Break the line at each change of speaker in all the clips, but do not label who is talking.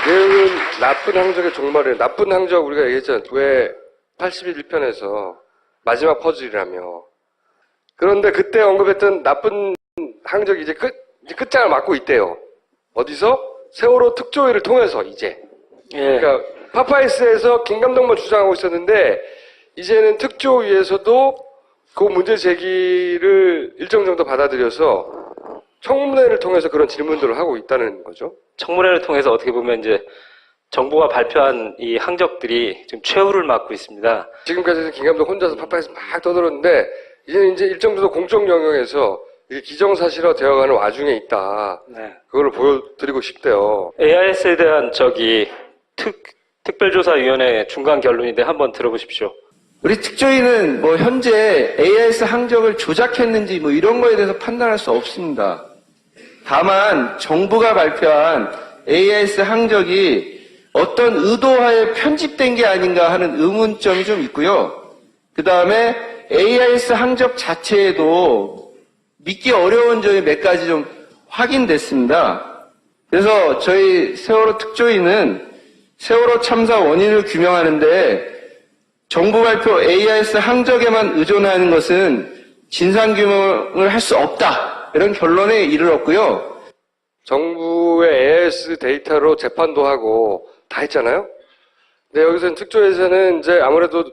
내용은 나쁜 항적의 종말이에요. 나쁜 항적 우리가 얘기했잖아요. 왜 81편에서 마지막 퍼즐이라며. 그런데 그때 언급했던 나쁜 항적이 이제 끝장을 맞고 있대요. 어디서? 세월호 특조위를 통해서 이제.
예.
그러니까 파파이스에서 김 감독만 주장하고 있었는데 이제는 특조위에서도 그 문제 제기를 일정 정도 받아들여서 청문회를 통해서 그런 질문들을 하고 있다는 거죠.
청문회를 통해서 어떻게 보면 이제 정부가 발표한 이 항적들이 지금 최후를 맞고 있습니다.
지금까지는 김 감독 혼자서 파파이스 막 떠들었는데 이제는 이제 일정 정도 공적 영역에서 이게 기정사실화 되어가는 와중에 있다.
네.
그걸 보여드리고 싶대요.
AIS에 대한 특별조사위원회 중간 결론인데 한번 들어보십시오.
우리 특조위는 뭐 현재 AIS 항적을 조작했는지 뭐 이런 거에 대해서 판단할 수 없습니다. 다만 정부가 발표한 AIS 항적이 어떤 의도하에 편집된 게 아닌가 하는 의문점이 좀 있고요. 그 다음에 AIS 항적 자체에도 믿기 어려운 점이 몇 가지 좀 확인됐습니다. 그래서 저희 세월호 특조위는 세월호 참사 원인을 규명하는데 정부 발표 AIS 항적에만 의존하는 것은 진상규명을 할 수 없다. 이런 결론에 이르렀고요.
정부의 AIS 데이터로 재판도 하고 다 했잖아요. 근데 여기서는 특조위에서는 이제 아무래도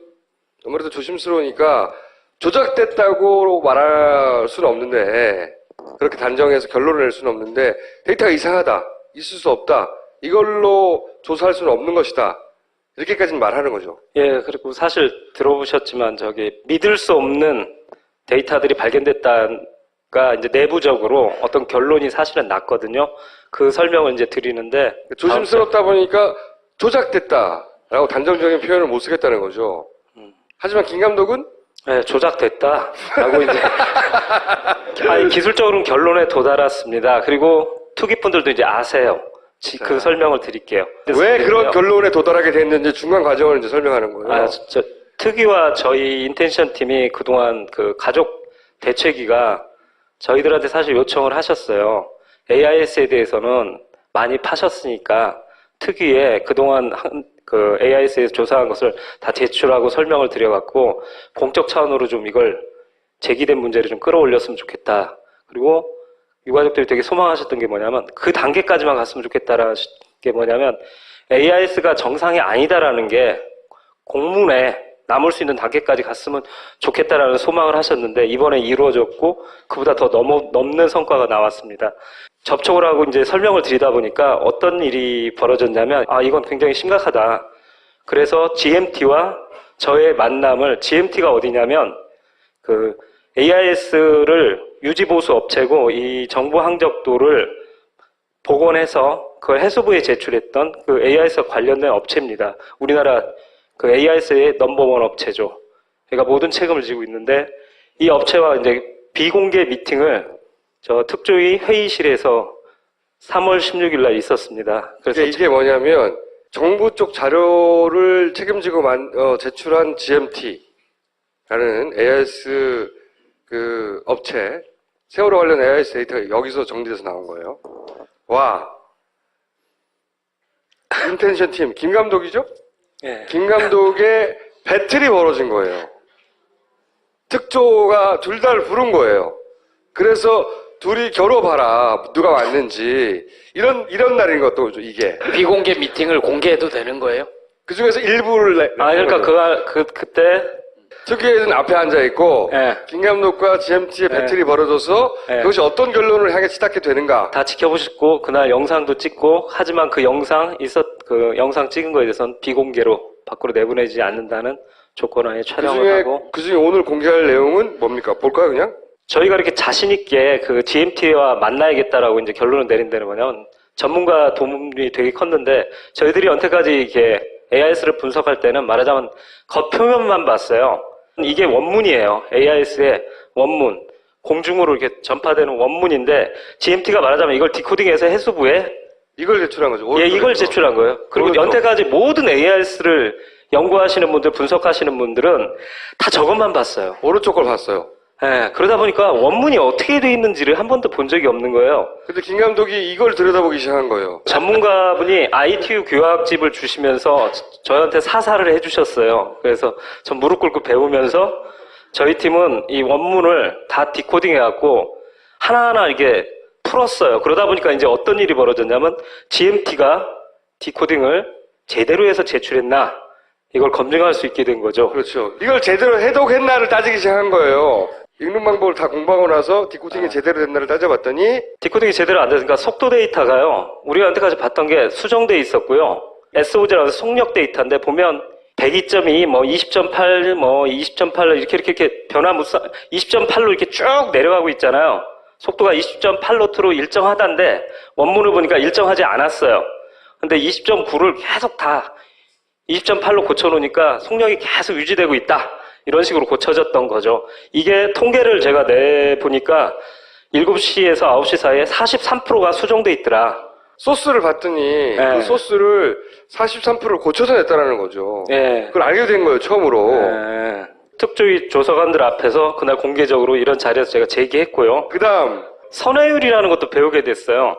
조심스러우니까 조작됐다고 말할 수는 없는데 그렇게 단정해서 결론을 낼 수는 없는데 데이터가 이상하다. 있을 수 없다. 이걸로 조사할 수는 없는 것이다. 이렇게까지는 말하는 거죠.
예, 그리고 사실 들어보셨지만 믿을 수 없는 데이터들이 발견됐다가 이제 내부적으로 어떤 결론이 사실은 났거든요. 그 설명을 이제 드리는데
조심스럽다 보니까 조작됐다라고 단정적인 표현을 못 쓰겠다는 거죠. 하지만 김 감독은
네, 조작됐다라고 이제 아니, 기술적으로는 결론에 도달했습니다. 그리고 투기꾼들도 이제 아세요. 그 설명을 드릴게요.
왜 그런 결론에 도달하게 됐는지 중간 과정을 이제 설명하는 거예요.
특위와 저희 인텐션 팀이 그동안 그 가족 대책위가 저희들한테 사실 요청을 하셨어요. AIS에 대해서는 많이 파셨으니까 특위에 그동안 그 AIS에서 조사한 것을 다 제출하고 설명을 드려갖고 공적 차원으로 좀 이걸 제기된 문제를 좀 끌어올렸으면 좋겠다. 그리고 유가족들이 되게 소망하셨던 게 뭐냐면 그 단계까지만 갔으면 좋겠다라는 게 뭐냐면 AIS가 정상이 아니다라는 게 공문에 남을 수 있는 단계까지 갔으면 좋겠다라는 소망을 하셨는데 이번에 이루어졌고 그보다 더 넘는 성과가 나왔습니다. 접촉을 하고 이제 설명을 드리다 보니까 어떤 일이 벌어졌냐면 이건 굉장히 심각하다. 그래서 GMT와 저의 만남을 GMT가 어디냐면 그 AIS를 유지보수 업체고 이 정부 항적도를 복원해서 그걸 해수부에 제출했던 그 AIS와 관련된 업체입니다. 우리나라 그 AIS의 넘버원 업체죠. 그러니까 모든 책임을 지고 있는데 이 업체와 이제 비공개 미팅을 저 특조위 회의실에서 3월 16일 날 있었습니다. 그래서
이게 뭐냐면 정부 쪽 자료를 책임지고 제출한 GMT라는 AIS 그 업체 세월호 관련 AIS 데이터가 여기서 정리돼서 나온 거예요. 와, 인텐션 팀 김 감독이죠?
예.
김 감독의 배틀이 벌어진 거예요. 특조가 둘 다를 부른 거예요. 그래서 둘이 겨뤄봐라 누가 왔는지 이런 날인 것도 이게
비공개 미팅을 공개해도 되는 거예요?
그 중에서 일부를
그러니까 그때
특위에는 앞에 앉아 있고
예.
김 감독과 GMT의 배틀이 벌어져서 그것이 어떤 결론을 향해 치닫게 되는가
다 지켜보셨고 그날 영상도 찍고 하지만 그 영상 찍은 거에 대해서는 비공개로 밖으로 내보내지 않는다는 조건하에 촬영을 하고
그중에 오늘 공개할 내용은 뭡니까? 볼까요 그냥?
저희가 이렇게 자신 있게 그 GMT와 만나야겠다라고 이제 결론을 내린 데는 뭐냐면 전문가 도움이 되게 컸는데 저희들이 여태까지 이렇게 AIS를 분석할 때는 말하자면 겉표면만 봤어요. 이게 원문이에요. AIS의 원문. 공중으로 이렇게 전파되는 원문인데 GMT가 말하자면 이걸 디코딩해서 해수부에
이걸 제출한 거죠.
예, 이걸 제출한 거예요. 그리고
오른쪽.
여태까지 모든 AIS를 연구하시는 분들, 분석하시는 분들은 다 저것만 봤어요.
오른쪽 걸 봤어요.
예, 그러다 보니까 원문이 어떻게 돼 있는지를 한 번도 본 적이 없는 거예요.
근데 김 감독이 이걸 들여다보기 시작한 거예요.
전문가분이 ITU 교학집을 주시면서 저한테 사사를 해주셨어요. 그래서 전 무릎 꿇고 배우면서 저희 팀은 이 원문을 다 디코딩해갖고 하나하나 이게 풀었어요. 그러다 보니까 이제 어떤 일이 벌어졌냐면 GMT가 디코딩을 제대로 해서 제출했나 이걸 검증할 수 있게 된 거죠.
그렇죠. 이걸 제대로 해독했나를 따지기 시작한 거예요. 읽는 방법을 다 공부하고 나서 디코딩이 제대로 됐나를 따져봤더니
디코딩이 제대로 안 됐으니까 속도 데이터가요. 우리가 여태까지 봤던 게 수정돼 있었고요. SOG라고 해서 속력 데이터인데 보면 102.2, 뭐 20.8, 뭐 20.8 이렇게 변화무쌍 20.8로 이렇게 쭉 내려가고 있잖아요. 속도가 20.8노트로 일정하다는데 원문을 보니까 일정하지 않았어요. 근데 20.9를 계속 다 20.8로 고쳐놓으니까 속력이 계속 유지되고 있다. 이런 식으로 고쳐졌던 거죠. 이게 통계를 제가 내보니까 7시에서 9시 사이에 43%가 수정돼 있더라.
소스를 봤더니
네.
그 소스를 43%를 고쳐서 냈다라는 거죠.
예.
그걸 알게 된 거예요, 처음으로.
예. 특조위 조사관들 앞에서 그날 공개적으로 이런 자리에서 제가 제기했고요.
그 다음,
선회율이라는 것도 배우게 됐어요.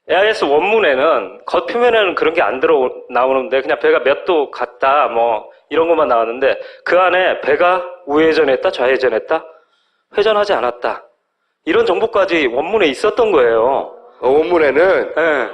AIS 원문에는 겉표면에는 그런 게 안 나오는데 그냥 배가 몇 도 갔다 뭐 이런 것만 나왔는데 그 안에 배가 우회전했다 좌회전했다 회전하지 않았다 이런 정보까지 원문에 있었던 거예요.
원문에는,
예.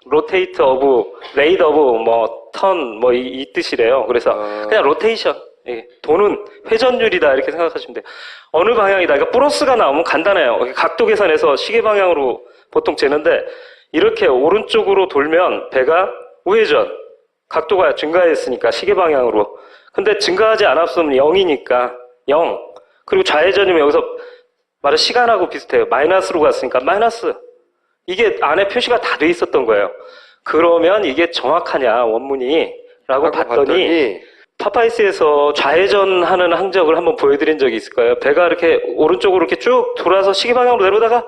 로테이트 오브 레이드 오브 뭐 턴 뭐 이 뜻이래요. 그래서 그냥 로테이션 예, 도는 회전율이다 이렇게 생각하시면 돼요. 어느 방향이다. 그러니까 플러스가 나오면 간단해요. 각도 계산해서 시계 방향으로 보통 재는데 이렇게 오른쪽으로 돌면 배가 우회전 각도가 증가했으니까 시계 방향으로. 근데 증가하지 않았으면 0이니까 0. 그리고 좌회전이면 여기서 말은 시간하고 비슷해요. 마이너스로 갔으니까 마이너스. 이게 안에 표시가 다 돼 있었던 거예요. 그러면 이게 정확하냐 원문이 라고 봤더니 파파이스에서 좌회전하는 항적을 한번 보여드린 적이 있을 거예요. 배가 이렇게 오른쪽으로 이렇게 쭉 돌아서 시계 방향으로 내려다가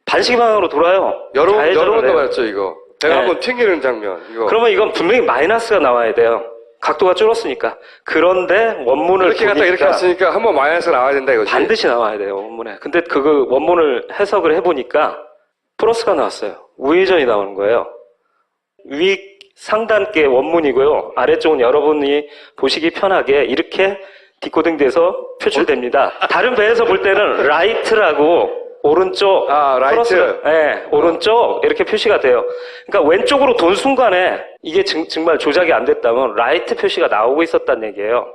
반시계 방향으로 돌아요.
여러
좌회전을
번
해요.
나왔죠, 이거. 배가
네.
한번 튕기는 장면, 이거.
그러면 이건 분명히 마이너스가 나와야 돼요. 각도가 줄었으니까. 그런데 원문을
이렇게 갔다 이렇게
보니까
갔으니까 한번 마이너스가 나와야 된다, 이거지.
반드시 나와야 돼요, 원문에. 근데 그 원문을 해석을 해보니까 플러스가 나왔어요. 우회전이 나오는 거예요. 위 상단께 원문이고요. 아래쪽은 여러분이 보시기 편하게 이렇게 디코딩돼서 표출됩니다. 다른 배에서 볼 때는 라이트라고 오른쪽,
라이트.
네, 오른쪽 이렇게 표시가 돼요. 그러니까 왼쪽으로 돈 순간에 이게 정말 조작이 안 됐다면 라이트 표시가 나오고 있었다는 얘기예요.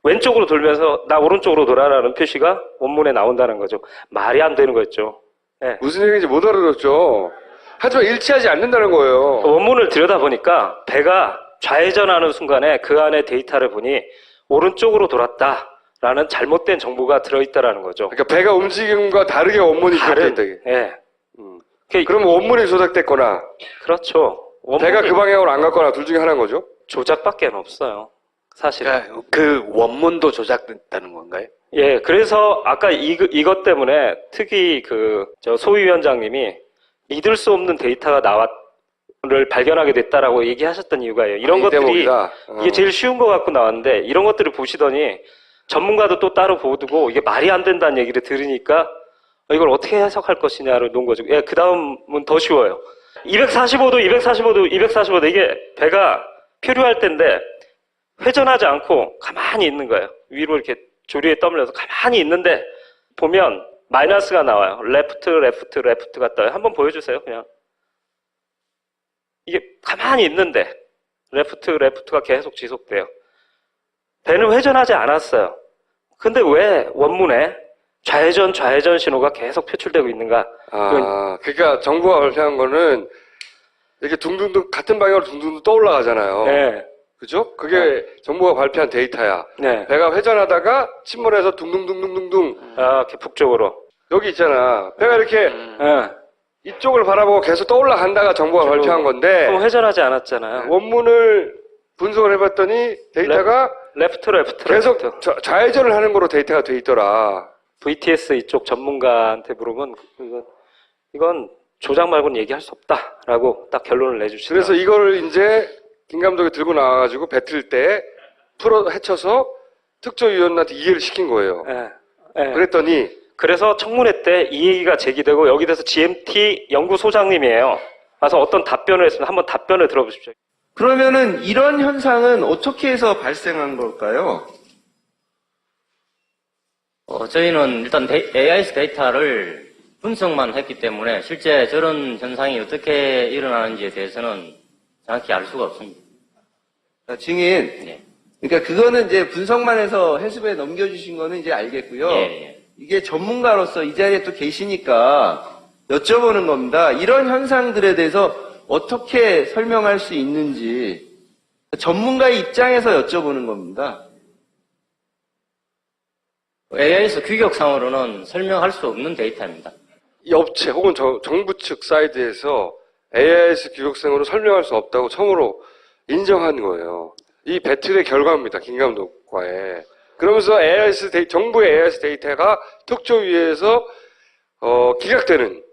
왼쪽으로 돌면서 나 오른쪽으로 돌아라는 표시가 원문에 나온다는 거죠. 말이 안 되는 거였죠. 네.
무슨 얘기인지 못 알아들었죠. 하지만 일치하지 않는다는 거예요.
원문을 들여다보니까 배가 좌회전하는 순간에 그 안에 데이터를 보니 오른쪽으로 돌았다라는 잘못된 정보가 들어있다라는 거죠.
그러니까 배가 움직임과 다르게 원문이 기록된다. 이게.
예.
그러면 원문이 조작됐거나
그렇죠.
배가 그 방향으로 안 갔거나 둘 중에 하나인 거죠.
조작밖에 없어요. 사실은.
그러니까 그 원문도 조작됐다는 건가요?
예, 그래서 아까 이것 때문에 특히 저 소위원장님이 믿을 수 없는 데이터가 를 발견하게 됐다라고 얘기하셨던 이유가 이런
이
것들이
대목이다.
이게 제일 쉬운 것 같고 나왔는데 이런 것들을 보시더니 전문가도 또 따로 보두고 이게 말이 안 된다는 얘기를 들으니까 이걸 어떻게 해석할 것이냐를 놓은 거죠. 예, 그 다음은 더 쉬워요. 245도, 245도, 245도 이게 배가 표류할 때인데 회전하지 않고 가만히 있는 거예요. 위로 이렇게 조리에 떠밀려서 가만히 있는데 보면 마이너스가 나와요. 레프트가 떠요. 한번 보여주세요, 그냥. 이게 가만히 있는데 레프트가 계속 지속돼요. 배는 회전하지 않았어요. 근데 왜 원문에 좌회전 신호가 계속 표출되고 있는가?
그러니까 정부가 발표한 거는 이렇게 둥둥둥 같은 방향으로 둥둥둥 떠올라가잖아요.
네.
그죠? 그게 정부가 발표한 데이터야.
네.
배가 회전하다가 침몰해서 둥둥둥둥둥둥
이렇게 북쪽으로.
여기 있잖아. 배가 이렇게
네.
이쪽을 바라보고 계속 떠올라간다가 정부가 발표한 건데
그럼 회전하지 않았잖아요.
원문을 분석을 해봤더니 데이터가
레프트.
계속 좌회전을 하는 거로 데이터가 돼 있더라.
VTS 이쪽 전문가한테 물으면 이건 조작 말고는 얘기할 수 없다라고 딱 결론을 내주시더라고요.
그래서 이걸 이제 김 감독이 들고 나와가지고 배틀 때 헤쳐서 특조위원한테 이해를 시킨 거예요.
네. 예.
그랬더니
그래서 청문회 때 이 얘기가 제기되고 여기 대해서 GMT 연구소장님이에요. 와서 어떤 답변을 했으면 한번 답변을 들어보십시오.
그러면은 이런 현상은 어떻게 해서 발생한 걸까요?
저희는 일단 AIS 데이터를 분석만 했기 때문에 실제 저런 현상이 어떻게 일어나는지에 대해서는 정확히 알 수가 없습니다.
증인.
네.
그러니까 그거는 이제 분석만 해서 해수부에 넘겨주신 거는 이제 알겠고요.
예.
이게 전문가로서 이 자리에 또 계시니까 여쭤보는 겁니다. 이런 현상들에 대해서 어떻게 설명할 수 있는지 전문가의 입장에서 여쭤보는 겁니다.
AIS 규격상으로는 설명할 수 없는 데이터입니다.
이 업체 혹은 정부 측 사이드에서 AIS 규격상으로 설명할 수 없다고 처음으로 인정한 거예요. 이 배틀의 결과입니다. 김감독과의. 그러면서 정부의 AIS 데이터가 특조위에서 기각되는,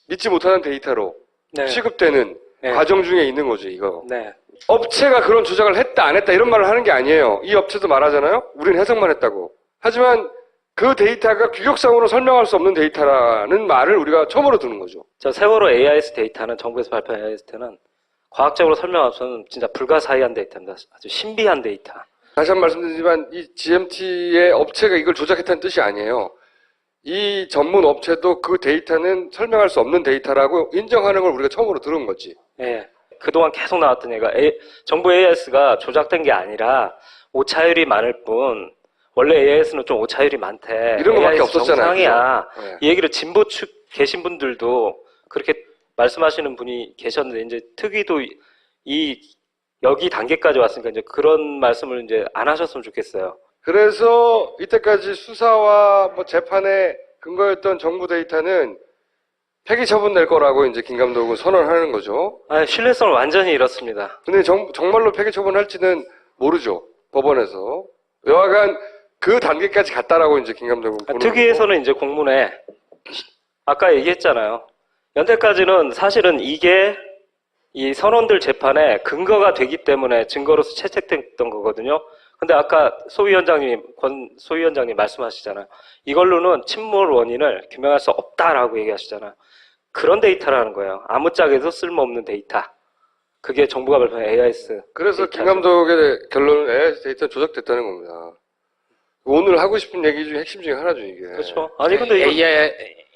믿지 못하는 데이터로
네.
취급되는
네.
과정 중에 있는 거죠, 이거.
네.
업체가 그런 조작을 했다, 안 했다, 이런 말을 하는 게 아니에요. 이 업체도 말하잖아요? 우린 해석만 했다고. 하지만 그 데이터가 규격상으로 설명할 수 없는 데이터라는 말을 우리가 처음으로 듣는 거죠.
저 세월호 AIS 데이터는, 정부에서 발표한 AIS 데이터는 과학적으로 설명 없으면 진짜 불가사의한 데이터입니다. 아주 신비한 데이터.
다시 한 번 말씀드리지만 이 GMT의 업체가 이걸 조작했다는 뜻이 아니에요. 이 전문 업체도 그 데이터는 설명할 수 없는 데이터라고 인정하는 걸 우리가 처음으로 들은 거지.
예. 그동안 계속 나왔던 얘기가 정부 AIS가 조작된 게 아니라 오차율이 많을 뿐 원래 AIS는 좀 오차율이 많대.
이런 거밖에
AIS
없었잖아요.
정상이야.
그죠? 네.
이 얘기를 진보 측 계신 분들도 그렇게 말씀하시는 분이 계셨는데 이제 특위도 여기 단계까지 왔으니까 이제 그런 말씀을 이제 안 하셨으면 좋겠어요.
그래서 이때까지 수사와 뭐 재판에 근거였던 정부 데이터는 폐기 처분 낼 거라고 이제 김 감독은 선언하는 거죠.
신뢰성을 완전히 잃었습니다.
근데 정말로 폐기 처분할지는 모르죠. 법원에서. 여하간 그 단계까지 갔다라고 이제 김 감독은 보는 거고.
특위에서는 이제 공문에 아까 얘기했잖아요. 연태까지는 사실은 이게 이 선원들 재판에 근거가 되기 때문에 증거로서 채택됐던 거거든요. 근데 아까 권 소위원장님 말씀하시잖아요. 이걸로는 침몰 원인을 규명할 수 없다라고 얘기하시잖아요. 그런 데이터라는 거예요. 아무짝에도 쓸모없는 데이터. 그게 정부가 발표한 AIS.
그래서 김
데이터죠.
감독의 결론은 AIS 데이터 조작됐다는 겁니다. 오늘 하고 싶은 얘기 중에 핵심 중에 하나죠, 이게.
그렇죠. 아니 근데 이거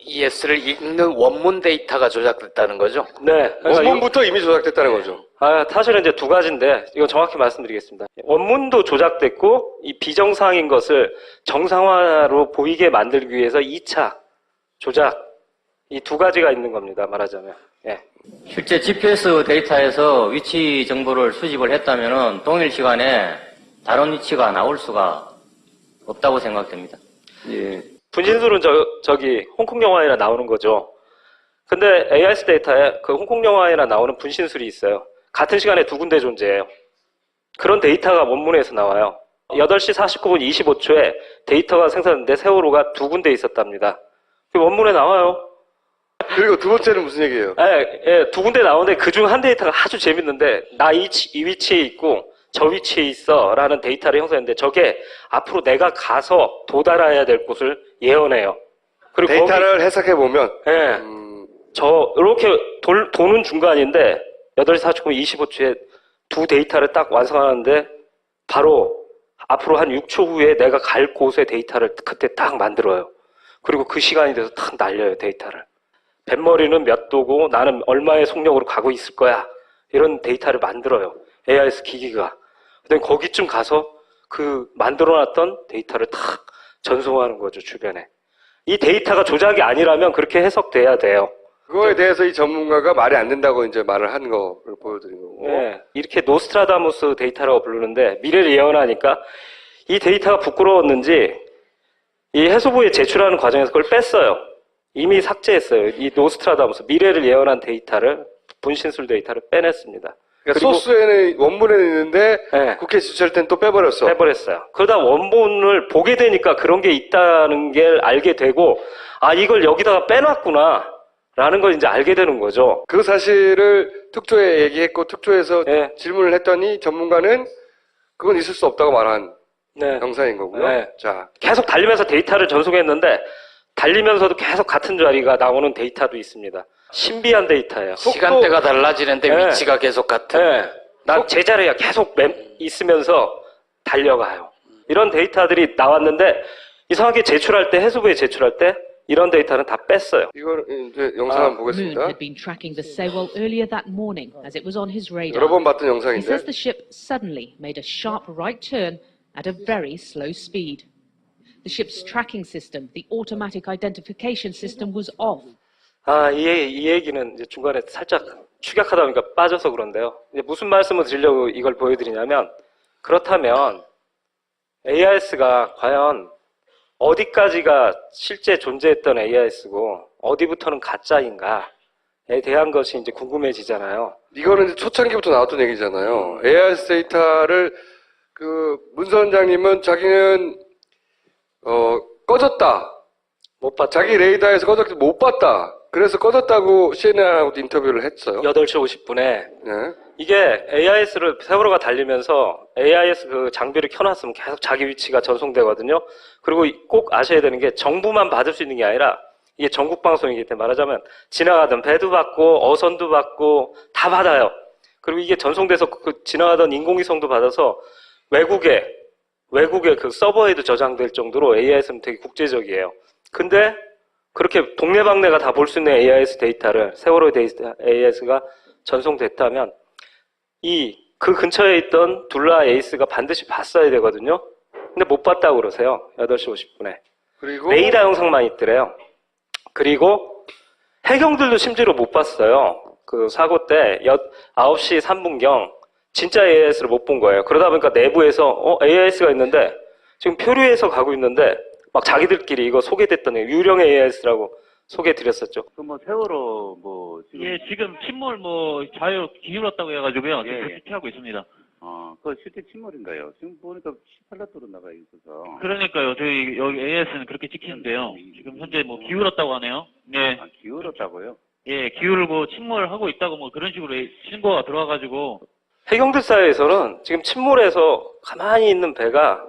AIS를 읽는 원문 데이터가 조작됐다는 거죠?
네. 그러니까
원문부터 이미 조작됐다는 거죠.
사실은 이제 두 가지인데, 이건 정확히 말씀드리겠습니다. 원문도 조작됐고, 이 비정상인 것을 정상화로 보이게 만들기 위해서 2차 조작, 이 두 가지가 있는 겁니다, 말하자면. 예.
실제 GPS 데이터에서 위치 정보를 수집을 했다면은 동일 시간에 다른 위치가 나올 수가 없다고 생각됩니다.
예.
분신술은 저기 홍콩 영화에나 나오는 거죠. 근데 AIS 데이터에 그 홍콩 영화에나 나오는 분신술이 있어요. 같은 시간에 두 군데 존재해요. 그런 데이터가 원문에서 나와요. 8시 49분 25초에 데이터가 생성됐는데 세월호가 두 군데 있었답니다. 그 원문에 나와요.
그리고 두 번째는 무슨 얘기예요?
두 군데 나오는데 그중 한 데이터가 아주 재밌는데 나 이 위치에 있고 저 위치에 있어 라는 데이터를 형성했는데 저게 앞으로 내가 가서 도달해야 될 곳을 예언해요. 그리고
데이터를 해석해보면,
이렇게 도는 중간인데 8시 49분 25초에 두 데이터를 딱 완성하는데 바로 앞으로 한 6초 후에 내가 갈 곳의 데이터를 그때 딱 만들어요. 그리고 그 시간이 돼서 탁 날려요, 데이터를. 뱃머리는 몇 도고 나는 얼마의 속력으로 가고 있을 거야. 이런 데이터를 만들어요. AIS 기기가. 근데 거기쯤 가서 그 만들어놨던 데이터를 탁 전송하는 거죠, 주변에. 이 데이터가 조작이 아니라면 그렇게 해석돼야 돼요.
그거에 대해서 이 전문가가 말이 안 된다고 이제 말을 한 거를 보여드린 거고.
네, 이렇게 노스트라다무스 데이터라고 부르는데 미래를 예언하니까 이 데이터가 부끄러웠는지 이 해수부에 제출하는 과정에서 그걸 뺐어요. 이미 삭제했어요. 이 노스트라다무스 미래를 예언한 데이터를 분신술 데이터를 빼냈습니다.
그러니까
그리고
소스에는 원문에는 있는데
네.
국회 지출할 땐 또 빼버렸어.
빼버렸어요. 그러다 원본을 보게 되니까 그런 게 있다는 게 알게 되고 이걸 여기다가 빼놨구나 라는 걸 이제 알게 되는 거죠.
그 사실을 특조에 얘기했고 특조에서
네.
질문을 했더니 전문가는 그건 있을 수 없다고 말한.
네.
영상인 거고요.
네.
자,
계속 달리면서 데이터를 전송했는데 달리면서도 계속 같은 자리가 나오는 데이터도 있습니다. 신비한 데이터예요.
시간대가 달라지는데
네.
위치가 계속 같은.
네. 난 제자리에 계속 있으면서 달려가요. 이런 데이터들이 나왔는데 이상하게 제출할 때, 해수부에 제출할 때 이런 데이터는 다 뺐어요.
이걸 이제 영상 한번
Moon
보겠습니다.
had been tracking the Sewol earlier that morning as it was on his radar.
여러 번 봤던
He
영상인데
says the ship suddenly made a sharp right turn at a very slow speed. The ship's tracking system, the automatic identification system, was off.
이 얘기는 이제 중간에 살짝 축약하다 보니까 빠져서 그런데요. 이제 무슨 말씀을 드리려고 이걸 보여드리냐면, 그렇다면 AIS가 과연 어디까지가 실제 존재했던 AIS고 어디부터는 가짜인가에 대한 것이 이제 궁금해지잖아요.
이거는 이제 초창기부터 나왔던 얘기잖아요. AIS 데이터를 그 문선장님은 자기는 꺼졌다.
못 봤죠.
자기 레이더에서 꺼졌기 못 봤다. 그래서 꺼졌다고 CNN하고도 인터뷰를 했어요.
8시 50분에
네.
이게 AIS를 세월호가 달리면서 AIS 그 장비를 켜놨으면 계속 자기 위치가 전송되거든요. 그리고 꼭 아셔야 되는 게 정부만 받을 수 있는 게 아니라 이게 전국 방송이기 때문에 말하자면 지나가던 배도 받고 어선도 받고 다 받아요. 그리고 이게 전송돼서 그 지나가던 인공위성도 받아서 외국의 그 서버에도 저장될 정도로 AIS는 되게 국제적이에요. 근데 그렇게 동네방네가 다 볼 수 있는 AIS 데이터를 세월호 AIS가 전송됐다면 그 근처에 있던 둘라 에이스가 반드시 봤어야 되거든요. 근데 못 봤다고 그러세요. 8시 50분에.
그리고
레이더 영상만 있더래요. 그리고 해경들도 심지어 못 봤어요. 그 사고 때 9시 3분경 진짜 AIS를 못 본 거예요. 그러다 보니까 내부에서 AIS가 있는데 지금 표류해서 가고 있는데 막 자기들끼리 이거 소개됐던 유령 AIS라고 소개해드렸었죠.
뭐 세월호 뭐 지금
예, 지금 침몰 좌회로 기울었다고 해가지고요.
예,
지금
예.
조치하고 있습니다.
그 실제 침몰인가요? 지금 보니까 18라도로 나가 있어서.
그러니까요. 저희 여기 AS는 그렇게 찍히는데요. 지금 현재 기울었다고 하네요. 예,
기울었다고요?
예, 기울고 침몰하고 있다고 그런 식으로 신고가 들어와가지고
해경들 사이에서는 지금 침몰해서 가만히 있는 배가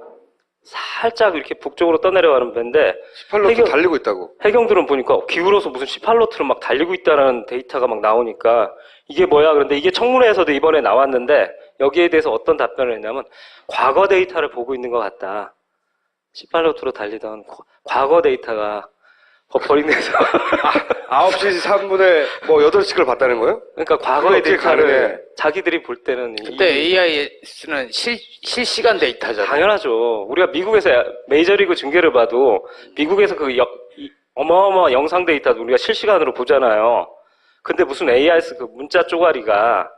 살짝 이렇게 북쪽으로 떠내려가는 배인데
18로트 달리고 있다고.
해경들은 보니까 기울어서 무슨 18노트로 막 달리고 있다는 데이터가 막 나오니까 이게 뭐야? 그런데 이게 청문회에서도 이번에 나왔는데 여기에 대해서 어떤 답변을 했냐면 과거 데이터를 보고 있는 것 같다. 18노트로 달리던 과거 데이터가 버퍼링돼서
9시 3분에 8시를 봤다는 거예요?
그러니까 과거의
어떻게
데이터를
가능해?
자기들이 볼 때는
근데 AIS는 실시간 데이터잖아요.
당연하죠. 우리가 미국에서 메이저리그 중계를 봐도 미국에서 어마어마한 영상 데이터도 우리가 실시간으로 보잖아요. 근데 무슨 AIS 그 문자 쪼가리가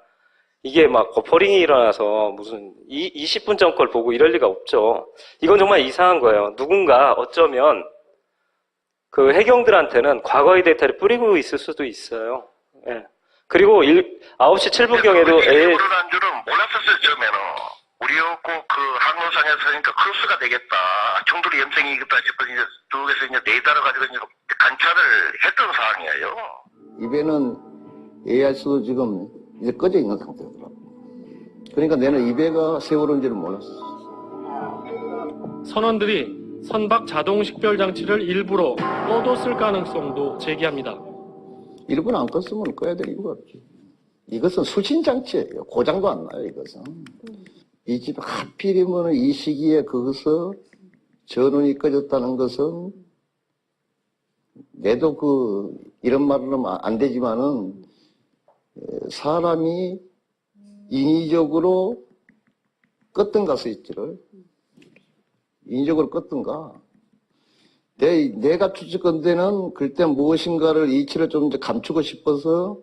이게 막 버퍼링이 일어나서 무슨 20분 전 걸 보고 이럴 리가 없죠. 이건 정말 이상한 거예요. 누군가 어쩌면 그 해경들한테는 과거의 데이터를 뿌리고 있을 수도 있어요. 예. 그리고 9시 7분경에도
그러는 줄은 몰랐었어요, 처음에는. 우리였고, 그 항로상에서 그러니까 크로스가 되겠다. 청도리 염색이겠다 싶어 이제 쪽에서 이제 레이더를 가지고 이제 관찰을 했던 상황이에요.
이 배는 AIS도 지금 이제 꺼져 있는 상태더라고. 그러니까 내는 이 배가 세월호인 줄은 몰랐어.
선원들이 선박 자동 식별 장치를 일부러 꺼뒀을 가능성도 제기합니다.
일부러 안 껐으면 꺼야 될 이유가 없지. 이것은 수신 장치예요. 고장도 안 나요, 이것은. 이 집 하필이면 이 시기에 거기서 전원이 꺼졌다는 것은 내도 이런 말은 하면 안 되지만은 사람이 인위적으로 껐던가 스위치를 인위적으로 껐던가. 내가 추측컨대는 그때 무엇인가를 이치를 좀 이제 감추고 싶어서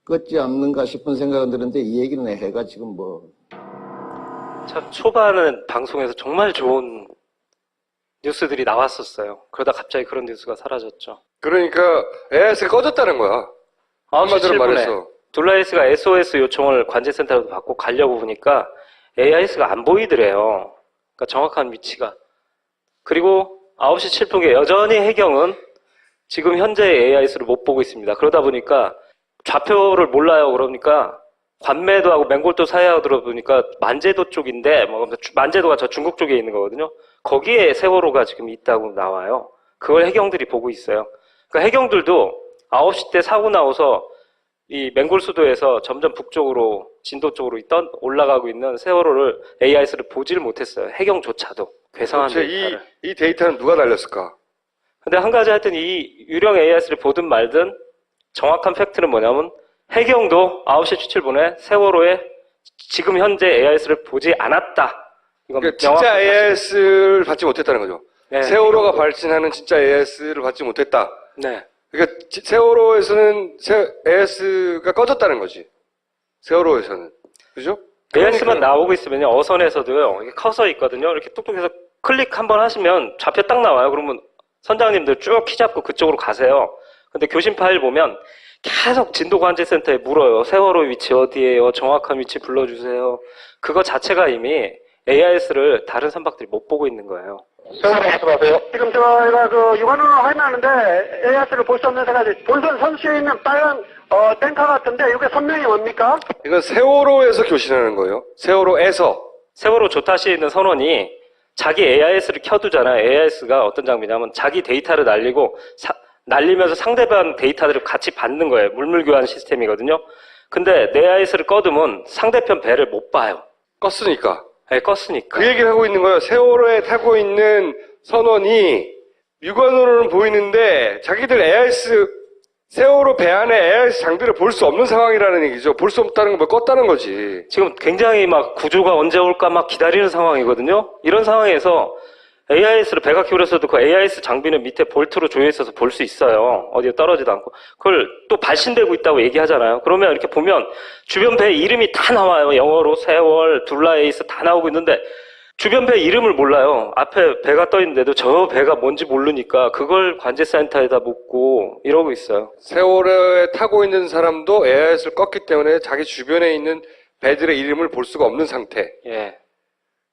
껐지 않는가 싶은 생각은 드는데 이 얘기는 해가 지금
참 초반은 방송에서 정말 좋은 뉴스들이 나왔었어요. 그러다 갑자기 그런 뉴스가 사라졌죠.
그러니까 AIS가 꺼졌다는 거야.
9시
한마디로
7분에
말해서.
둘라에이스가 SOS 요청을 관제센터로 받고 가려고 보니까 AIS가 안 보이더래요. 그러니까 정확한 위치가. 그리고 9시 7분에 여전히 해경은 지금 현재 AIS를 못 보고 있습니다. 그러다 보니까 좌표를 몰라요. 그러니까 관매도 하고 맹골도 사이하고 들어보니까 만제도 쪽인데, 만제도가 저 중국 쪽에 있는 거거든요. 거기에 세월호가 지금 있다고 나와요. 그걸 해경들이 보고 있어요. 그러니까 해경들도 9시 때 사고 나서 이 맹골수도에서 점점 북쪽으로, 진도 쪽으로 올라가고 있는 세월호를 AIS를 보지를 못했어요. 해경조차도. 괴상한 데이터를.
이 데이터는 누가 날렸을까?
근데 한 가지 하여튼 이 유령 AIS를 보든 말든 정확한 팩트는 뭐냐면 해경도 9시 추출분에 세월호에 지금 현재 AIS를 보지 않았다. 이건
그러니까 진짜 AIS를 받지 못했다는 거죠.
네,
세월호가 발진하는 진짜 AIS를 받지 못했다.
네.
그러니까 세월호에서는 AIS가 꺼졌다는 거지. 세월호에서는. 그죠?
AIS만 나오고 있으면요, 어선에서도요, 이렇게 커서 있거든요. 이렇게 뚝뚝해서 클릭 한번 하시면 좌표 딱 나와요. 그러면 선장님들 쭉 키 잡고 그쪽으로 가세요. 근데 교신 파일 보면 계속 진도관제센터에 물어요. 세월호 위치 어디예요? 정확한 위치 불러주세요. 그거 자체가 이미 AIS를 다른 선박들이 못 보고 있는 거예요.
말씀하세요. 지금 저희가 육안으로 확인하는데 AIS를 볼 수 없는 생각이 본선 선수에 있는 빨간 탱커 같은데 이게 선명이 뭡니까?
이건 세월호에서 교신하는 거예요. 세월호에서.
세월호 조타시에 있는 선원이 자기 AIS를 켜두잖아요. AIS가 어떤 장비냐면 자기 데이터를 날리면서 상대방 데이터들을 같이 받는 거예요. 물물교환 시스템이거든요. 근데 내 AIS를 꺼두면 상대편 배를 못 봐요.
껐으니까.
네, 껐으니까.
그 얘기를 하고 있는 거예요. 세월호에 타고 있는 선원이 육안으로는 보이는데 자기들 AIS, 세월호 배 안에 AIS 장비를 볼 수 없는 상황이라는 얘기죠. 볼 수 없다는 건 뭐 껐다는 거지.
지금 굉장히 막 구조가 언제 올까 막 기다리는 상황이거든요. 이런 상황에서 AIS를 배가 기울였어도 그 AIS 장비는 밑에 볼트로 조여 있어서 볼 수 있어요. 어디에 떨어지도 않고. 그걸 또 발신되고 있다고 얘기하잖아요. 그러면 이렇게 보면 주변 배 이름이 다 나와요. 영어로 세월, 둘라에이스 다 나오고 있는데 주변 배 이름을 몰라요. 앞에 배가 떠 있는데도 저 배가 뭔지 모르니까 그걸 관제센터에다 묻고 이러고 있어요.
세월호에 타고 있는 사람도 AIS를 껐기 때문에 자기 주변에 있는 배들의 이름을 볼 수가 없는 상태.
예.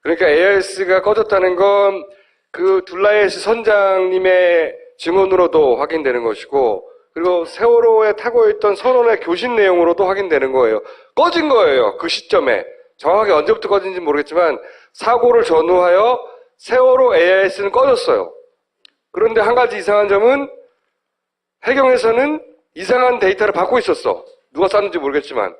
그러니까 AIS가 꺼졌다는 건 그 둘라에스 선장님의 증언으로도 확인되는 것이고, 그리고 세월호에 타고 있던 선원의 교신 내용으로도 확인되는 거예요. 꺼진 거예요. 그 시점에. 정확하게 언제부터 꺼진지 모르겠지만 사고를 전후하여 세월호 AIS는 꺼졌어요. 그런데 한 가지 이상한 점은 해경에서는 이상한 데이터를 받고 있었어. 누가 쐈는지 모르겠지만.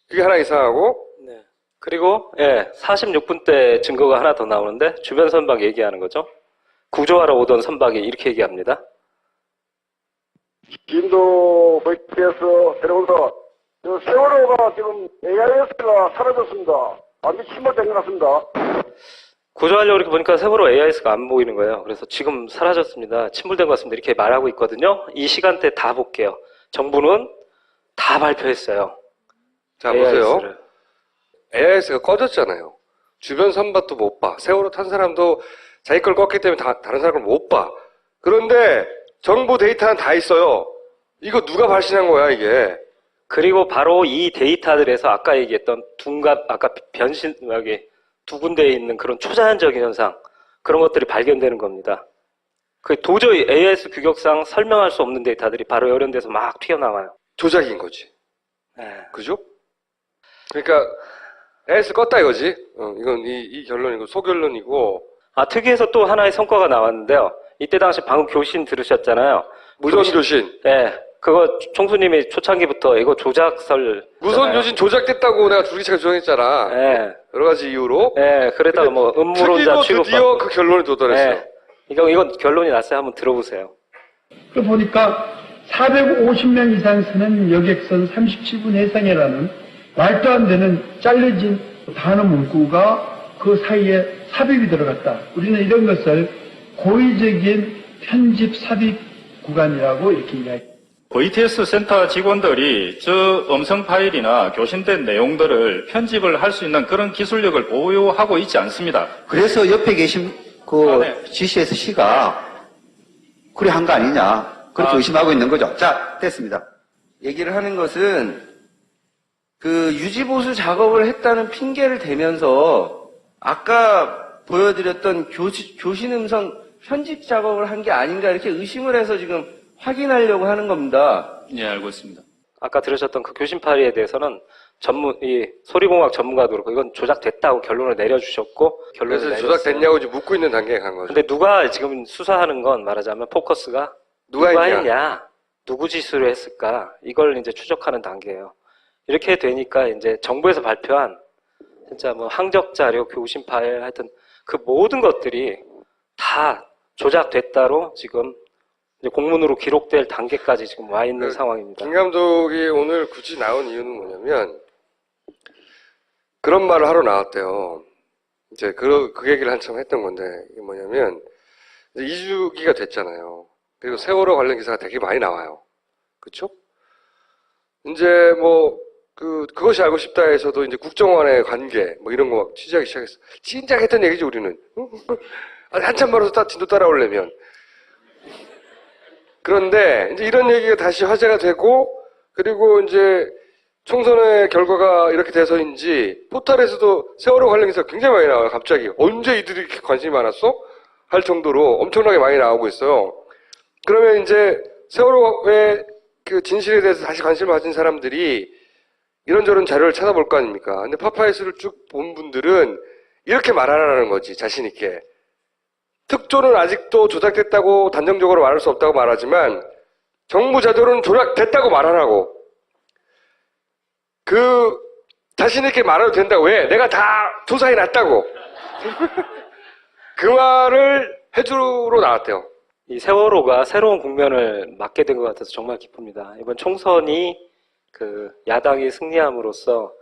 그게 하나 이상하고.
네. 그리고 46분 때 증거가 하나 더 나오는데 주변 선박 얘기하는 거죠. 구조하러 오던 선박이 이렇게 얘기합니다.
진도 VTS 대령사 세월호가 지금 AIS가 사라졌습니다. 완전 침몰된 것 같습니다.
구조하려고 이렇게 보니까 세월호 AIS가 안 보이는 거예요. 그래서 지금 사라졌습니다. 침몰된 것 같습니다. 이렇게 말하고 있거든요. 이 시간대 다 볼게요. 정부는 다 발표했어요.
자, 보세요. AIS가 꺼졌잖아요. 주변 선박도 못 봐. 세월호 탄 사람도 자기 걸 껐기 때문에 다른 사람을 못 봐. 그런데 정보 데이터는 다 있어요. 이거 누가 발신한 거야, 이게?
그리고 바로 이 데이터들에서 아까 얘기했던 아까 변신하게 두 군데에 있는 그런 초자연적인 현상, 그런 것들이 발견되는 겁니다. 그 도저히 AIS 규격상 설명할 수 없는 데이터들이 바로 이런 데서 막 튀어나와요.
조작인 거지.
네.
그죠? 그러니까 AIS 껐다 이거지. 이건 이 결론이고 소결론이고.
특위에서 또 하나의 성과가 나왔는데요. 이때 당시 방금 교신 들으셨잖아요.
무선 교신.
네. 그거 총수님이 초창기부터 이거 조작설.
무선 교신 조작됐다고 내가 줄기차게 주장했잖아.
네.
여러 가지 이유로.
네. 그랬다가 뭐 음모론자 취급받고.
드디어 그 결론에 도달했어요.
네. 이건 결론이 났어요. 한번 들어보세요.
그 보니까 450명 이상 쓰는 여객선 37분 해상이라는 말도 안 되는 잘려진 단어 문구가 그 사이에 삽입이 들어갔다. 우리는 이런 것을 고의적인 편집 삽입 구간이라고 이렇게 이야기합니다.
VTS 센터 직원들이 저 음성 파일이나 교신된 내용들을 편집을 할 수 있는 그런 기술력을 보유하고 있지 않습니다.
그래서 옆에 계신 GCS 씨가 그래 한 거 아니냐 그렇게 의심하고 있는 거죠. 자, 됐습니다.
얘기를 하는 것은 그 유지보수 작업을 했다는 핑계를 대면서 아까 보여드렸던 교신 음성 편집 작업을 한 게 아닌가 이렇게 의심을 해서 지금 확인하려고 하는 겁니다.
예, 알고 있습니다.
아까 들으셨던 그 교신 파일에 대해서는 이 소리공학 전문가도 그렇고 이건 조작됐다고 결론을 내려주셨고 결론을
그래서
내렸어요.
조작됐냐고 지금 묻고 있는 단계에 간 거죠.
근데 누가 지금 수사하는 건 말하자면 포커스가
누가
했냐, 누구 지시로 했을까 이걸 이제 추적하는 단계예요. 이렇게 되니까 이제 정부에서 발표한 진짜 뭐 항적 자료, 교신 파일 하여튼 그 모든 것들이 다 조작됐다로 지금 이제 공문으로 기록될 단계까지 지금 와 있는 상황입니다.
김 감독이 오늘 굳이 나온 이유는 뭐냐면 그런 말을 하러 나왔대요. 이제 그 얘기를 한참 했던 건데 이게 뭐냐면 이제 2주기가 됐잖아요. 그리고 세월호 관련 기사가 되게 많이 나와요. 그렇죠? 이제 뭐 그것이 알고 싶다에서도 이제 국정원의 관계 뭐 이런 거 막 취재하기 시작했어. 진작 했던 얘기지 우리는. 한참 멀어서 진도 따라오려면. 그런데 이제 이런 얘기가 다시 화제가 되고 그리고 이제 총선의 결과가 이렇게 돼서인지 포털에서도 세월호 관련 기사가 굉장히 많이 나와요. 갑자기 언제 이들이 이렇게 관심이 많았어? 할 정도로 엄청나게 많이 나오고 있어요. 그러면 이제 세월호의 그 진실에 대해서 다시 관심을 가진 사람들이 이런저런 자료를 찾아볼 거 아닙니까? 근데 파파이스를 쭉 본 분들은 이렇게 말하라는 거지, 자신 있게. 특조는 아직도 조작됐다고 단정적으로 말할 수 없다고 말하지만 정부 자료는 조작됐다고 말하라고. 자신 있게 말해도 된다고. 왜? 내가 다 조사해 놨다고. 그 말을 해주러 나왔대요.
이 세월호가 새로운 국면을 맞게 된 것 같아서 정말 기쁩니다. 이번 총선이 그 야당이 승리함으로써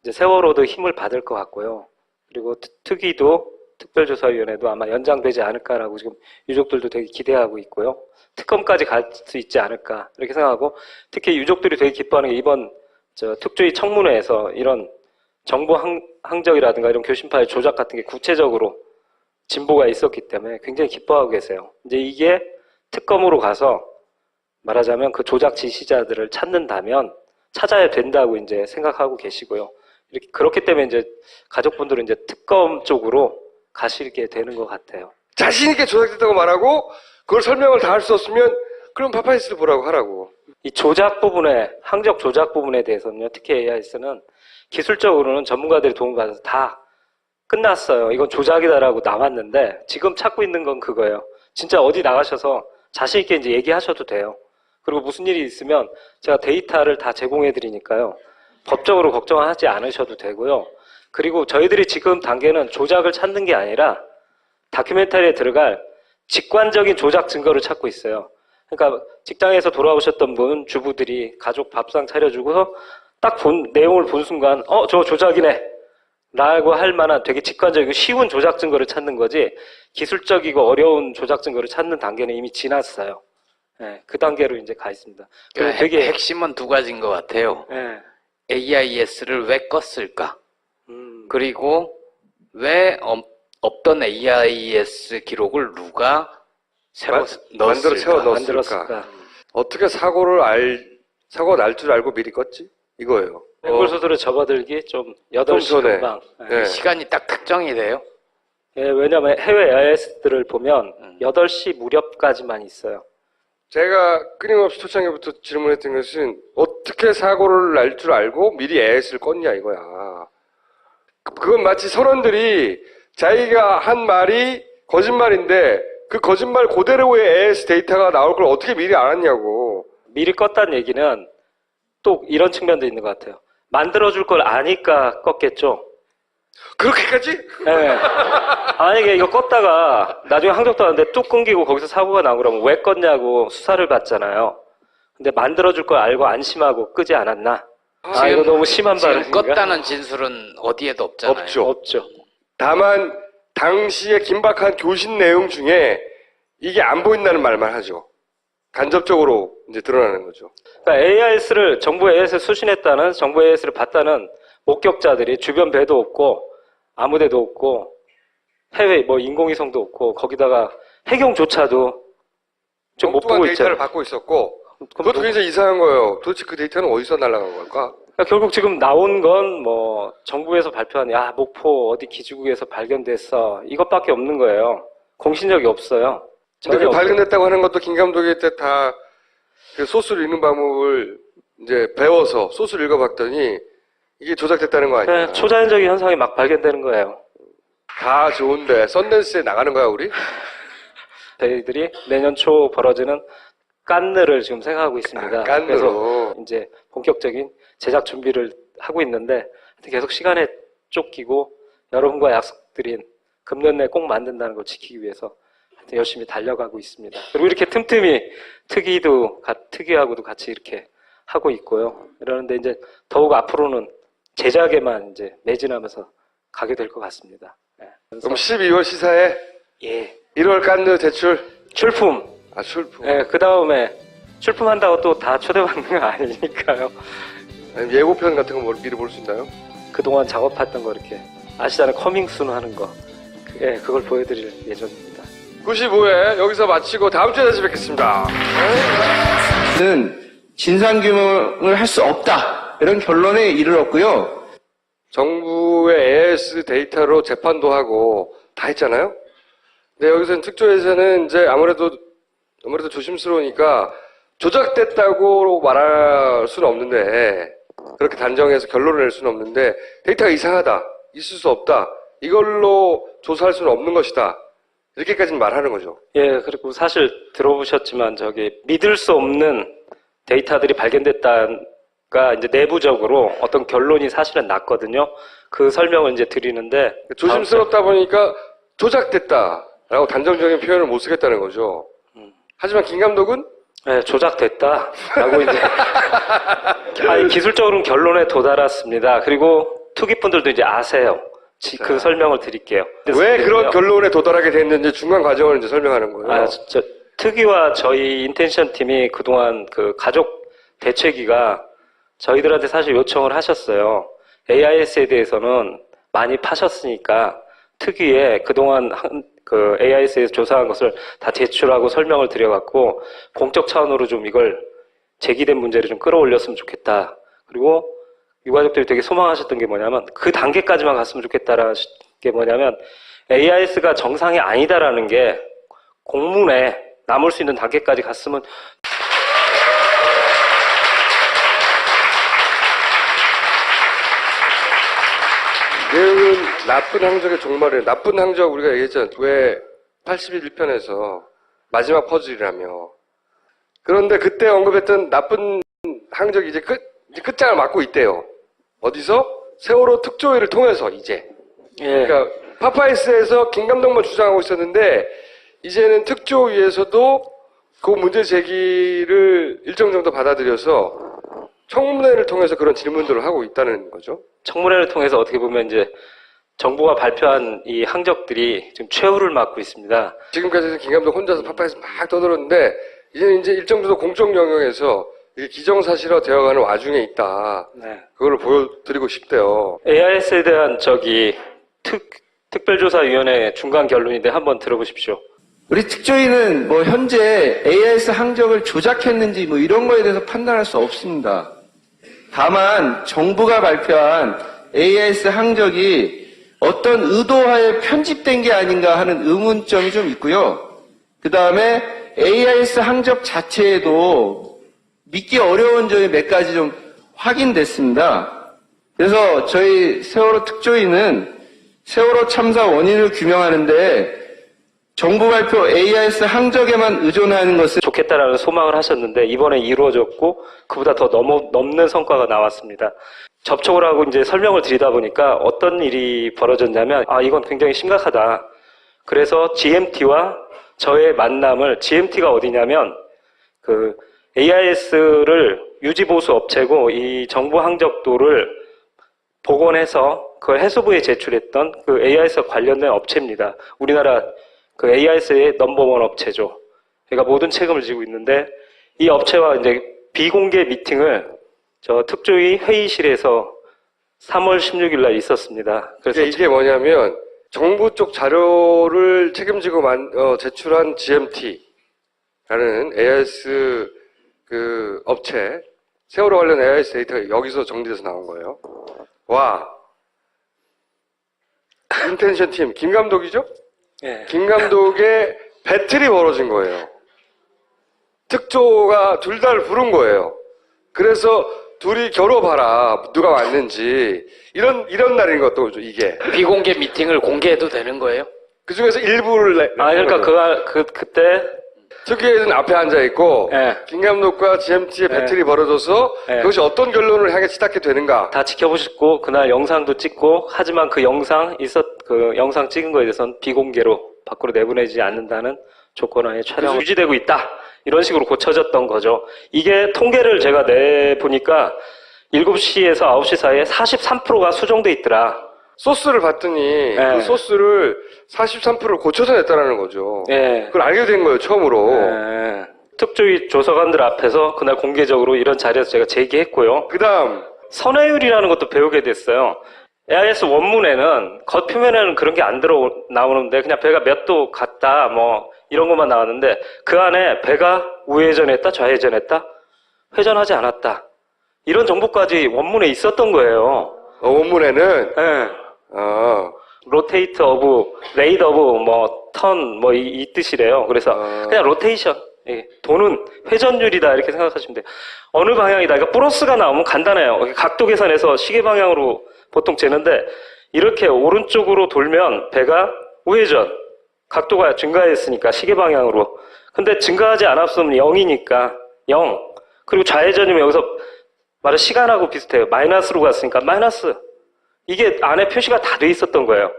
이제 세월호도 힘을 받을 것 같고요. 그리고 특위도 특별조사위원회도 아마 연장되지 않을까라고 지금 유족들도 되게 기대하고 있고요. 특검까지 갈 수 있지 않을까 이렇게 생각하고 특히 유족들이 되게 기뻐하는 게 이번 특조위 청문회에서 이런 정보 항적이라든가 이런 교신파일 조작 같은 게 구체적으로 진보가 있었기 때문에 굉장히 기뻐하고 계세요. 이제 이게 특검으로 가서 말하자면 그 조작 지시자들을 찾아야 된다고 이제 생각하고 계시고요. 이렇게 그렇기 때문에 이제 가족분들은 이제 특검 쪽으로 가시게 되는 것 같아요.
자신 있게 조작됐다고 말하고 그걸 설명을 다 할 수 없으면 그럼 파파이스를 보라고 하라고.
이 조작 부분에 항적 조작 부분에 대해서는요. 특히 AIS는 기술적으로는 전문가들이 도움을 받아서 다 끝났어요. 이건 조작이다라고 나왔는데 지금 찾고 있는 건 그거예요. 진짜 어디 나가셔서 자신 있게 이제 얘기하셔도 돼요. 그리고 무슨 일이 있으면 제가 데이터를 다 제공해 드리니까요. 법적으로 걱정하지 않으셔도 되고요. 그리고 저희들이 지금 단계는 조작을 찾는 게 아니라 다큐멘터리에 들어갈 직관적인 조작 증거를 찾고 있어요. 그러니까 직장에서 돌아오셨던 분, 주부들이 가족 밥상 차려주고서 딱 내용을 본 순간 저 조작이네 라고 할 만한 되게 직관적이고 쉬운 조작 증거를 찾는 거지 기술적이고 어려운 조작 증거를 찾는 단계는 이미 지났어요. 네, 그 단계로 이제 가 있습니다.
그러니까 되게 핵심은 두 가지인 것 같아요.
네.
AIS를 왜 껐을까? 그리고 왜 없던 AIS 기록을 누가 새로
만들어 채워 넣었을까?
만들었을까?
어떻게 사고가 날 줄 알고 미리 껐지? 이거예요.
맹골수들을 접어들기 좀 8시 금방.
네.
시간이 딱 특정이 돼요?
예, 왜냐하면 해외 AIS들을 보면 8시 무렵까지만 있어요.
제가 끊임없이 초창기부터 질문했던 것은 어떻게 사고를 날 줄 알고 미리 AIS를 껐냐 이거야. 그건 마치 선원들이 자기가 한 말이 거짓말인데 그 거짓말 그대로의 AIS 데이터가 나올 걸 어떻게 미리 알았냐고.
미리 껐다는 얘기는 또 이런 측면도 있는 것 같아요. 만들어줄 걸 아니까 껐겠죠.
그렇게까지?
네. 만약에 이거 껐다가 나중에 항적도 하는데 뚝 끊기고 거기서 사고가 나고 그러면 왜 껐냐고 수사를 받잖아요. 근데 만들어줄 걸 알고 안심하고 끄지 않았나? 이거 너무 심한 발언인가?
지금 껐다는 진술은 어디에도 없잖아요.
없죠. 다만 당시에 긴박한 교신 내용 중에 이게 안 보인다는 말만 하죠. 간접적으로 이제 드러나는 거죠.
그러니까 정부 AIS를 수신했다는, 정부 AIS를 봤다는 목격자들이 주변 배도 없고, 아무 데도 없고, 해외 인공위성도 없고, 거기다가 해경조차도 좀 못 보고
데이터를
있잖아요.
받고 있었고, 그것도 굉장히 이상한 거예요. 도대체 그 데이터는 어디서 날아간 걸까?
그러니까 결국 지금 나온 건 정부에서 발표한 목포 어디 기지국에서 발견됐어. 이것밖에 없는 거예요. 공신력이 없어요.
근데 그 발견됐다고 하는 것도 김 감독이 때 다 그 소스를 읽는 방법을 이제 배워서 소스를 읽어봤더니 이게 조작됐다는 거 아니야?
네, 초자연적인 현상이 막 발견되는 거예요.
다 좋은데 썬댄스에 나가는 거야 우리?
저희들이 내년 초 벌어지는 깐느를 지금 생각하고 있습니다.
깐느로.
그래서 이제 본격적인 제작 준비를 하고 있는데 계속 시간에 쫓기고 여러분과 약속드린 금년 내 꼭 만든다는 걸 지키기 위해서 하여튼 열심히 달려가고 있습니다. 그리고 이렇게 틈틈이 특위하고도 같이 이렇게 하고 있고요. 이러는데 이제 더욱 앞으로는 제작에만 이제 매진하면서 가게 될 것 같습니다. 네.
그럼 12월 시사에
예.
1월 깐느 대출
출품.
아 출품.
네, 그 다음에 출품한다고 또 다 초대받는 거 아니니까요.
아니, 예고편 같은 거 미리 볼 수 있나요?
그동안 작업했던 거 이렇게 아시잖아요. 커밍순 하는 거. 예, 그걸 보여드릴 예정입니다.
95회 여기서 마치고 다음 주에 다시 뵙겠습니다.
는 진상규명을 할 수 없다. 이런 결론에 이르렀고요.
정부의 AIS 데이터로 재판도 하고 다 했잖아요. 근데 여기서는 특조에서는 이제 아무래도 조심스러우니까 조작됐다고 말할 수는 없는데 그렇게 단정해서 결론을 낼 수는 없는데 데이터가 이상하다, 있을 수 없다, 이걸로 조사할 수는 없는 것이다. 이렇게까지는 말하는 거죠.
예, 그리고 사실 들어보셨지만 믿을 수 없는 데이터들이 발견됐다가 이제 내부적으로 어떤 결론이 사실은 났거든요. 그 설명을 이제 드리는데
조심스럽다 보니까 조작됐다라고 단정적인 표현을 못 쓰겠다는 거죠. 하지만 김 감독은
네, 조작됐다라고 이제 아니, 기술적으로는 결론에 도달했습니다. 그리고 투기분들도 이제 아세요. 그 설명을 드릴게요.
왜 그런 결론에 도달하게 됐는지 중간 과정을 이제 설명하는 거예요.
아, 특위와 저희 인텐션 팀이 그동안 그 가족 대책위가 저희들한테 사실 요청을 하셨어요. AIS에 대해서는 많이 파셨으니까 특위에 그동안 그 AIS에서 조사한 것을 다 제출하고 설명을 드려갖고 공적 차원으로 좀 이걸 제기된 문제를 좀 끌어올렸으면 좋겠다. 그리고 유가족들이 되게 소망하셨던 게 뭐냐면 그 단계까지만 갔으면 좋겠다라는 게 뭐냐면 AIS가 정상이 아니다라는 게 공문에 남을 수 있는 단계까지 갔으면
내용은 나쁜 항적의 종말이에요. 나쁜 항적 우리가 얘기했잖아요. 왜 81편에서 마지막 퍼즐이라며. 그런데 그때 언급했던 나쁜 항적이 이제 끝장을 맞고 있대요. 어디서? 세월호 특조위를 통해서 이제.
예.
그러니까 파파이스에서 김 감독만 주장하고 있었는데 이제는 특조위에서도 그 문제 제기를 일정 정도 받아들여서 청문회를 통해서 그런 질문들을 하고 있다는 거죠.
청문회를 통해서 어떻게 보면 이제 정부가 발표한 이 항적들이 지금 최후를 맞고 있습니다.
지금까지는 김 감독 혼자서 파파이스 막 떠들었는데 이제는 이제 일정 정도 공적 영역에서 이게 기정사실화 되어가는 와중에 있다.
네.
그걸 보여드리고 싶대요.
AIS에 대한 특별조사위원회 중간 결론인데 한번 들어보십시오.
우리 특조위는 뭐 현재 AIS 항적을 조작했는지 뭐 이런 거에 대해서 판단할 수 없습니다. 다만 정부가 발표한 AIS 항적이 어떤 의도하에 편집된 게 아닌가 하는 의문점이 좀 있고요. 그 다음에 AIS 항적 자체에도 믿기 어려운 점이 몇 가지 좀 확인됐습니다. 그래서 저희 세월호 특조위는 세월호 참사 원인을 규명하는데 정부 발표 AIS 항적에만 의존하는 것은
좋겠다라는 소망을 하셨는데 이번에 이루어졌고 그보다 더 넘는 성과가 나왔습니다. 접촉을 하고 이제 설명을 드리다 보니까 어떤 일이 벌어졌냐면 이건 굉장히 심각하다. 그래서 GMT와 저의 만남을 GMT가 어디냐면 그 AIS를 유지보수 업체고 이 정부 항적도를 복원해서 그 해수부에 제출했던 그 AIS 관련된 업체입니다. 우리나라 그 AIS의 넘버원 업체죠. 그러니까 모든 책임을 지고 있는데 이 업체와 이제 비공개 미팅을 저 특조위 회의실에서 3월 16일 날 있었습니다. 그래서
이게 뭐냐면 정부 쪽 자료를 책임지고 제출한 GMT라는 AIS 그 업체 세월호 관련 AIS 데이터가 여기서 정리돼서 나온 거예요. 와, 인텐션 팀 김 감독이죠?
예.
김 감독의 배틀이 벌어진 거예요. 특조가 둘 다를 부른 거예요. 그래서 둘이 겨뤄봐라. 누가 왔는지. 이런 날인 것도 이게.
비공개 미팅을 공개해도 되는 거예요?
그 중에서 일부를
그러니까 그때
특위에는 앞에 앉아 있고 김 감독과 GMT의 배틀이 벌어져서 그것이 어떤 결론을 향해 치닫게 되는가
다 지켜보셨고 그날 영상도 찍고 하지만 그 영상 찍은 거에 대해서는 비공개로 밖으로 내보내지 않는다는 조건하에 촬영이 유지되고 있다. 이런 식으로 고쳐졌던 거죠. 이게 통계를 제가 내보니까 7시에서 9시 사이에 43%가 수정돼 있더라.
소스를 봤더니 그 소스를 43%를 고쳐서 냈다는 거죠. 그걸 알게 된 거예요, 처음으로.
특조위 조사관들 앞에서 그날 공개적으로 이런 자리에서 제가 제기했고요.
그다음
선회율이라는 것도 배우게 됐어요. AIS 원문에는 겉표면에는 그런 게 안 나오는데 그냥 배가 몇 도 갔다 뭐 이런 것만 나왔는데 그 안에 배가 우회전했다 좌회전했다 회전하지 않았다 이런 정보까지 원문에 있었던 거예요.
원문에는?
로테이트 오브 레이드 오브 뭐 턴 뭐 이 뜻이래요. 그래서 그냥 로테이션 도는 회전율이다 이렇게 생각하시면 돼요. 어느 방향이다. 그러니까 플러스가 나오면 간단해요. 각도 계산해서 시계 방향으로 보통 재는데 이렇게 오른쪽으로 돌면 배가 우회전 각도가 증가했으니까 시계 방향으로. 근데 증가하지 않았으면 0이니까 0. 그리고 좌회전이면 여기서 말은 시간하고 비슷해요. 마이너스로 갔으니까 마이너스. 이게 안에 표시가 다 돼 있었던 거예요.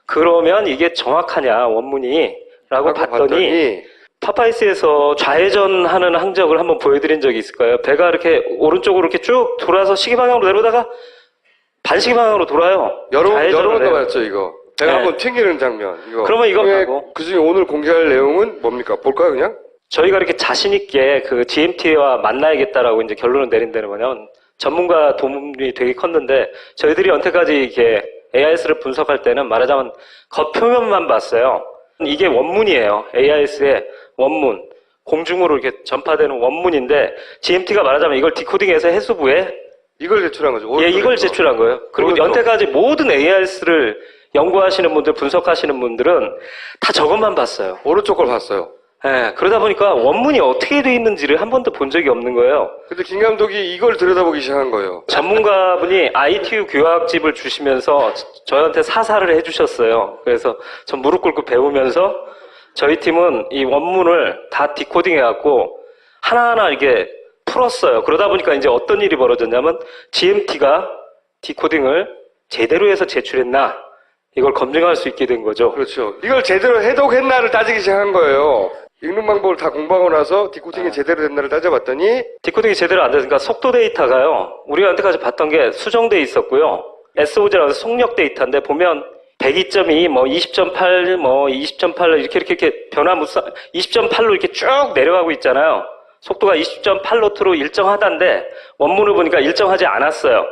그러면 이게 정확하냐 원문이 라고 봤더니 파파이스에서 좌회전하는 항적을 한번 보여드린 적이 있을 거예요. 배가 이렇게 오른쪽으로 이렇게 쭉 돌아서 시계 방향으로 내려다가 반시계 방향으로 돌아요.
여러 번 나왔죠 이거. 배가 한번 튕기는 장면. 이거.
그러면 이거 가고.
그중에 오늘 공개할 내용은 뭡니까? 볼까요 그냥?
저희가 이렇게 자신 있게 그 GMT와 만나야겠다라고 이제 결론을 내린다는 거냐면 전문가 도움이 되게 컸는데 저희들이 여태까지 이렇게 AIS를 분석할 때는 말하자면 겉표면만 봤어요. 이게 원문이에요. AIS의 원문. 공중으로 이렇게 전파되는 원문인데 GMT가 말하자면 이걸 디코딩해서 해수부에
이걸 제출한 거죠.
이걸 제출한 거예요. 그리고 여태까지 모든 AIS를 연구하시는 분들, 분석하시는 분들은 다 저것만 봤어요.
오른쪽 걸 봤어요.
그러다 보니까 원문이 어떻게 돼 있는지를 한 번도 본 적이 없는 거예요.
근데 김 감독이 이걸 들여다보기 시작한 거예요.
전문가분이 ITU 교학집을 주시면서 저한테 사사를 해주셨어요. 그래서 전 무릎 꿇고 배우면서 저희 팀은 이 원문을 다 디코딩 해갖고 하나하나 이게 풀었어요. 그러다 보니까 이제 어떤 일이 벌어졌냐면 GMT가 디코딩을 제대로 해서 제출했나 이걸 검증할 수 있게 된 거죠.
그렇죠. 이걸 제대로 해독했나를 따지기 시작한 거예요. 읽는 방법을 다 공부하고 나서 디코딩이 제대로 됐나를 따져봤더니
디코딩이 제대로 안 됐으니까 속도 데이터가요. 우리가 여태까지 봤던 게 수정돼 있었고요. SOG라고 해서 속력 데이터인데 보면 102.2, 뭐 20.8, 뭐 20.8 이렇게 변화무쌍 20.8로 이렇게 쭉 내려가고 있잖아요. 속도가 20.8노트로 일정하다는데 원문을 보니까 일정하지 않았어요.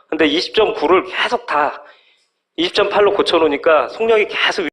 근데 20.9를 계속 다 20.8로 고쳐놓으니까 속력이 계속